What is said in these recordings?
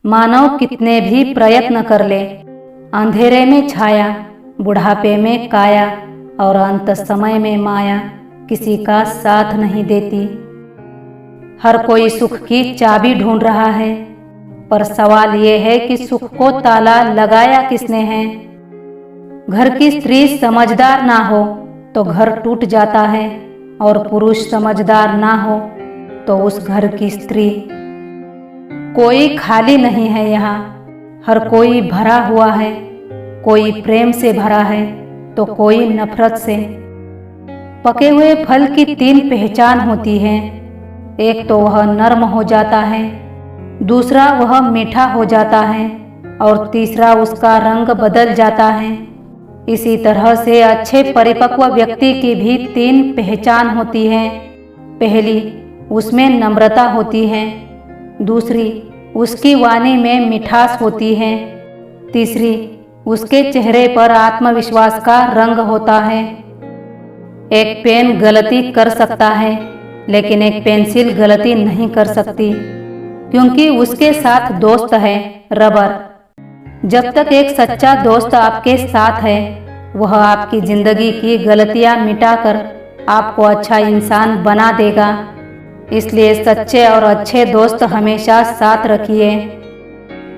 मानव कितने भी प्रयत्न कर ले, अंधेरे में छाया, बुढ़ापे में काया और अंत समय में माया किसी का साथ नहीं देती। हर कोई सुख की चाबी ढूंढ रहा है, पर सवाल ये है कि सुख को ताला लगाया किसने है। घर की स्त्री समझदार ना हो तो घर टूट जाता है, और पुरुष समझदार ना हो तो उस घर की स्त्री। कोई खाली नहीं है यहाँ, हर कोई भरा हुआ है। कोई प्रेम से भरा है तो कोई नफरत से। पके हुए फल की 3 पहचान होती है। एक तो वह नरम हो जाता है, दूसरा वह मीठा हो जाता है और तीसरा उसका रंग बदल जाता है। इसी तरह से अच्छे परिपक्व व्यक्ति की भी 3 पहचान होती है। पहली, उसमें नम्रता होती है। दूसरी, उसकी वाणी में मिठास होती है। तीसरी, उसके चेहरे पर आत्मविश्वास का रंग होता है। एक पेन गलती कर सकता है, लेकिन एक पेंसिल गलती नहीं कर सकती, क्योंकि उसके साथ दोस्त है रबर। जब तक एक सच्चा दोस्त आपके साथ है, वह आपकी जिंदगी की गलतियां मिटाकर आपको अच्छा इंसान बना देगा। इसलिए सच्चे और अच्छे दोस्त हमेशा साथ रखिए।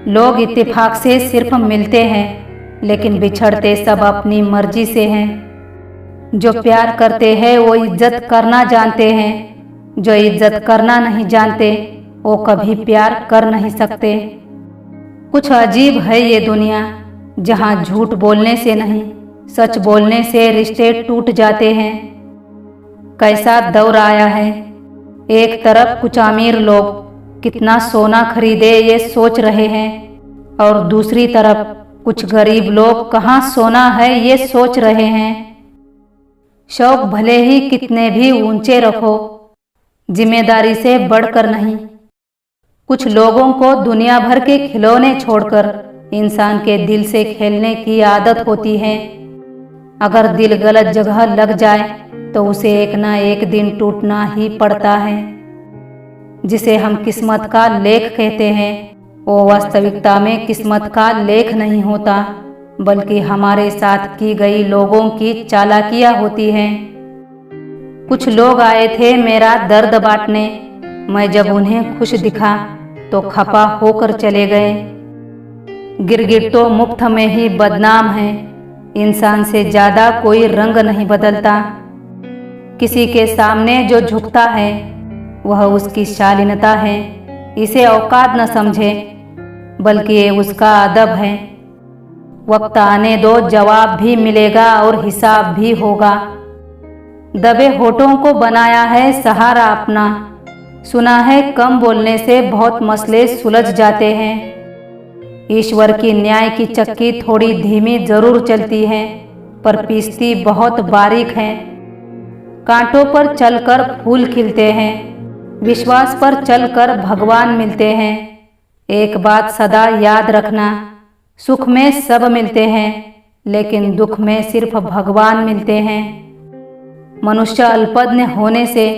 लोग इत्तेफाक से सिर्फ मिलते हैं, लेकिन बिछड़ते सब अपनी मर्जी से हैं। जो प्यार करते हैं वो इज्जत करना जानते हैं, जो इज्जत करना नहीं जानते वो कभी प्यार कर नहीं सकते। कुछ अजीब है ये दुनिया, जहाँ झूठ बोलने से नहीं, सच बोलने से रिश्ते टूट जाते हैं। कैसा दौर आया है। एक तरफ कुछ अमीर लोग कितना सोना खरीदे ये सोच रहे हैं, और दूसरी तरफ कुछ गरीब लोग कहाँ सोना है ये सोच रहे हैं। शौक भले ही कितने भी ऊंचे रखो, जिम्मेदारी से बढ़कर नहीं। कुछ लोगों को दुनिया भर के खिलौने छोड़कर इंसान के दिल से खेलने की आदत होती है। अगर दिल गलत जगह लग जाए तो उसे एक ना एक दिन टूटना ही पड़ता है। जिसे हम किस्मत का लेख कहते हैं, वो वास्तविकता में किस्मत का लेख नहीं होता, बल्कि हमारे साथ की गई लोगों की चालाकियां होती हैं। कुछ लोग आए थे मेरा दर्द बांटने, मैं जब उन्हें खुश दिखा तो खफा होकर चले गए। गिरगिट तो मुफ्त में ही बदनाम है। इंसान से ज्यादा कोई रंग नहीं बदलता। किसी के सामने जो झुकता है वह उसकी शालीनता है। इसे औकात न समझे, बल्कि ये उसका अदब है। वक्त आने दो, जवाब भी मिलेगा और हिसाब भी होगा। दबे होठों को बनाया है सहारा अपना। सुना है कम बोलने से बहुत मसले सुलझ जाते हैं। ईश्वर की न्याय की चक्की थोड़ी धीमी जरूर चलती है, पर पीसती बहुत बारीक है। कांटों पर चलकर फूल खिलते हैं, विश्वास पर चलकर भगवान मिलते हैं। एक बात सदा याद रखना, सुख में सब मिलते हैं, लेकिन दुख में सिर्फ भगवान मिलते हैं। मनुष्य अल्पज्ञ होने से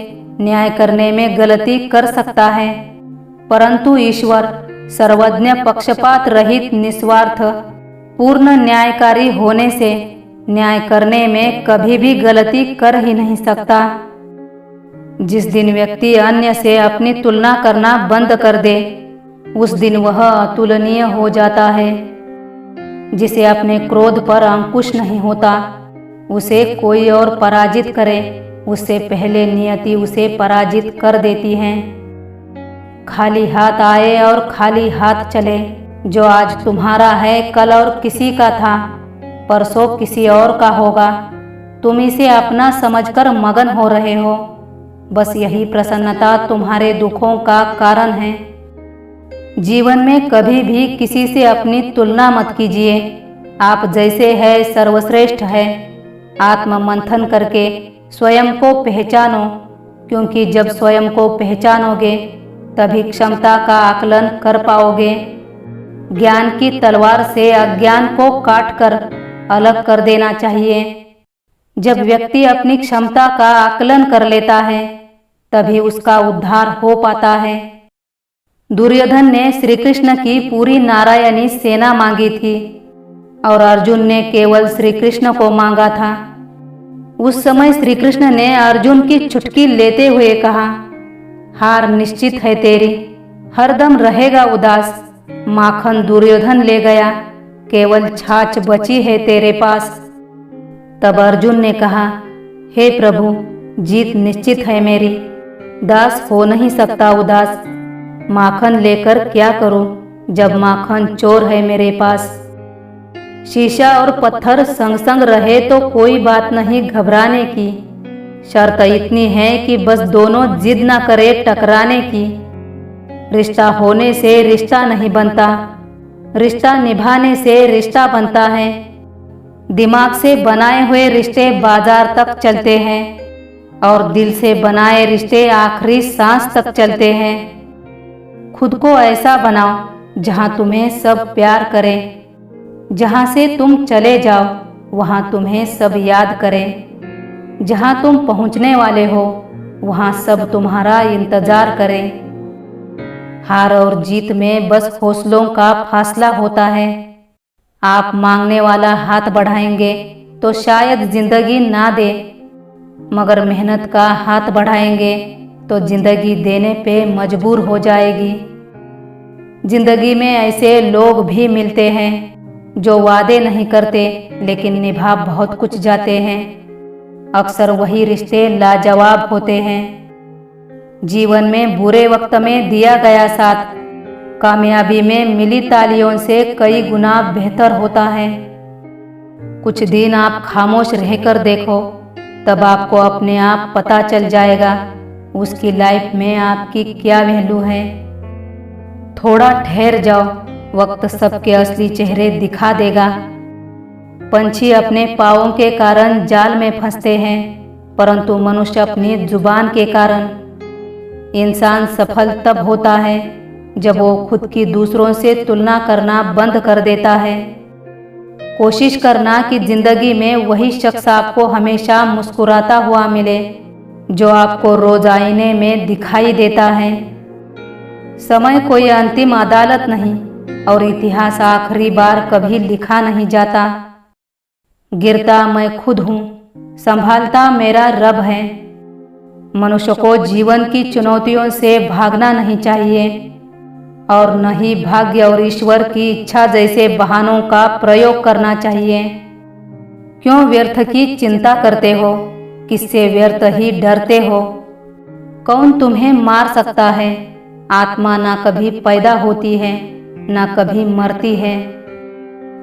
न्याय करने में गलती कर सकता है, परंतु ईश्वर सर्वज्ञ, पक्षपात रहित, निस्वार्थ, पूर्ण न्यायकारी होने से न्याय करने में कभी भी गलती कर ही नहीं सकता। जिस दिन व्यक्ति अन्य से अपनी तुलना करना बंद कर दे, उस दिन वह अतुलनीय हो जाता है। जिसे अपने क्रोध पर अंकुश नहीं होता, उसे कोई और पराजित करे उससे पहले नियति उसे पराजित कर देती है। खाली हाथ आए और खाली हाथ चले। जो आज तुम्हारा है कल और किसी का था, परसों किसी और का होगा। तुम इसे अपना समझकर मगन हो रहे हो। बस यही प्रसन्नता तुम्हारे दुखों का कारण है। जीवन में कभी भी किसी से अपनी तुलना मत कीजिए। आप जैसे है सर्वश्रेष्ठ है। आत्म मंथन करके स्वयं को पहचानो, क्योंकि जब स्वयं को पहचानोगे तभी क्षमता का आकलन कर पाओगे। ज्ञान की तलवार से अज्ञान को काटकर अलग कर देना चाहिए। जब व्यक्ति अपनी क्षमता का आकलन कर लेता है, तभी उसका उद्धार हो पाता है। दुर्योधन ने श्री कृष्ण की पूरी नारायणी सेना मांगी थी और अर्जुन ने केवल श्री कृष्ण को मांगा था। उस समय श्री कृष्ण ने अर्जुन की चुटकी लेते हुए कहा, हार निश्चित है तेरी, हरदम रहेगा उदास। माखन दुर्योधन ले गया, केवल छाछ बची है तेरे पास। तब अर्जुन ने कहा, हे प्रभु, जीत निश्चित है मेरी, दास हो नहीं सकता उदास। माखन लेकर क्या करूं जब माखन चोर है मेरे पास। शीशा और पत्थर संग संग रहे तो कोई बात नहीं घबराने की, शर्त इतनी है कि बस दोनों जिद ना करे टकराने की। रिश्ता होने से रिश्ता नहीं बनता, रिश्ता निभाने से रिश्ता बनता है। दिमाग से बनाए हुए रिश्ते बाजार तक चलते हैं और दिल से बनाए रिश्ते आखिरी सांस तक चलते हैं। खुद को ऐसा बनाओ जहां तुम्हें सब प्यार करें, जहां से तुम चले जाओ वहां तुम्हें सब याद करें, जहां तुम पहुंचने वाले हो वहां सब तुम्हारा इंतजार करें। हार और जीत में बस हौसलों का फासला होता है। आप मांगने वाला हाथ बढ़ाएंगे तो शायद जिंदगी ना दे, मगर मेहनत का हाथ बढ़ाएंगे तो जिंदगी देने पे मजबूर हो जाएगी। जिंदगी में ऐसे लोग भी मिलते हैं जो वादे नहीं करते लेकिन निभा बहुत कुछ जाते हैं। अक्सर वही रिश्ते लाजवाब होते हैं। जीवन में बुरे वक्त में दिया गया साथ कामयाबी में मिली तालियों से कई गुना बेहतर होता है। कुछ दिन आप खामोश रहकर देखो, तब आपको अपने आप पता चल जाएगा उसकी लाइफ में आपकी क्या वैल्यू है। थोड़ा ठहर जाओ, वक्त सबके असली चेहरे दिखा देगा। पंछी अपने पाँवों के कारण जाल में फंसते हैं, परंतु मनुष्य अपनी जुबान के कारण। इंसान सफल तब होता है जब वो खुद की दूसरों से तुलना करना बंद कर देता है। कोशिश करना कि जिंदगी में वही शख्स आपको हमेशा मुस्कुराता हुआ मिले जो आपको रोज आईने में दिखाई देता है। समय कोई अंतिम अदालत नहीं और इतिहास आखिरी बार कभी लिखा नहीं जाता। गिरता मैं खुद हूँ, संभालता मेरा रब है। मनुष्य को जीवन की चुनौतियों से भागना नहीं चाहिए और न ही भाग्य और ईश्वर की इच्छा जैसे बहानों का प्रयोग करना चाहिए। क्यों व्यर्थ की चिंता करते हो, किससे व्यर्थ ही डरते हो। कौन तुम्हें मार सकता है। आत्मा ना कभी पैदा होती है ना कभी मरती है।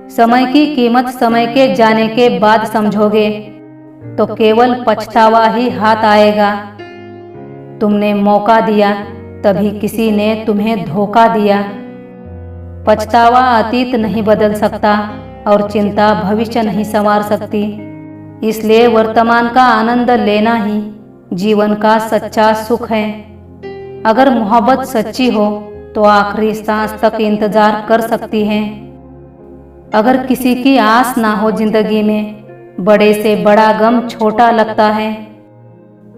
समय की कीमत समय के जाने के बाद समझोगे तो केवल पछतावा ही हाथ आएगा। तुमने मौका दिया तभी किसी ने तुम्हें धोखा दिया। पछतावा अतीत नहीं बदल सकता और चिंता भविष्य नहीं संवार सकती। इसलिए वर्तमान का आनंद लेना ही जीवन का सच्चा सुख है। अगर मोहब्बत सच्ची हो तो आखिरी सांस तक इंतजार कर सकती है। अगर किसी की आस ना हो जिंदगी में, बड़े से बड़ा गम छोटा लगता है।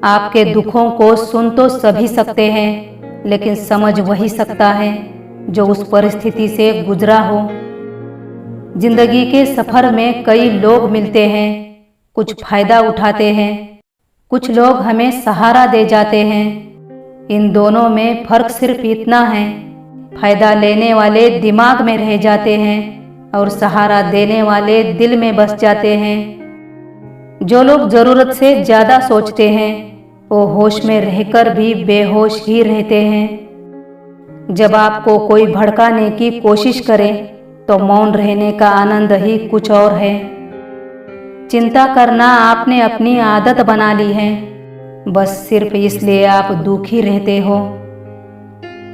आपके दुखों को सुन तो सभी सकते हैं, लेकिन समझ वही सकता है जो उस परिस्थिति से गुजरा हो। जिंदगी के सफर में कई लोग मिलते हैं, कुछ फायदा उठाते हैं, कुछ लोग हमें सहारा दे जाते हैं। इन दोनों में फर्क सिर्फ इतना है, फायदा लेने वाले दिमाग में रह जाते हैं और सहारा देने वाले दिल में बस जाते हैं। जो लोग जरूरत से ज्यादा सोचते हैं वो होश में रहकर भी बेहोश ही रहते हैं। जब आपको कोई भड़काने की कोशिश करे तो मौन रहने का आनंद ही कुछ और है। चिंता करना आपने अपनी आदत बना ली है, बस सिर्फ इसलिए आप दुखी रहते हो।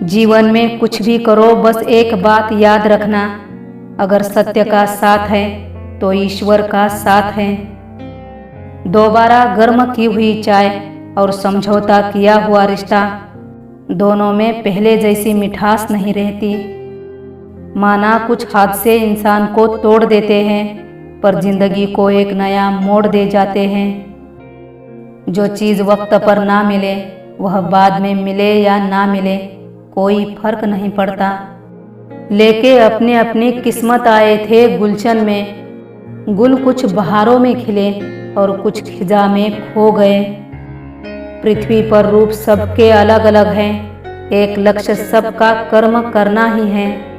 जीवन में कुछ भी करो, बस एक बात याद रखना, अगर सत्य का साथ है तो ईश्वर का साथ है। दोबारा गर्म की हुई चाय और समझौता किया हुआ रिश्ता, दोनों में पहले जैसी मिठास नहीं रहती। माना कुछ हादसे इंसान को तोड़ देते हैं, पर जिंदगी को एक नया मोड़ दे जाते हैं। जो चीज़ वक्त पर ना मिले वह बाद में मिले या ना मिले, कोई फर्क नहीं पड़ता। लेके अपनी अपनी किस्मत आए थे गुलशन में। गुल कुछ बहारों में खिले और कुछ खिजा में खो गए। पृथ्वी पर रूप सबके अलग अलग हैं, एक लक्ष्य सबका कर्म करना ही है।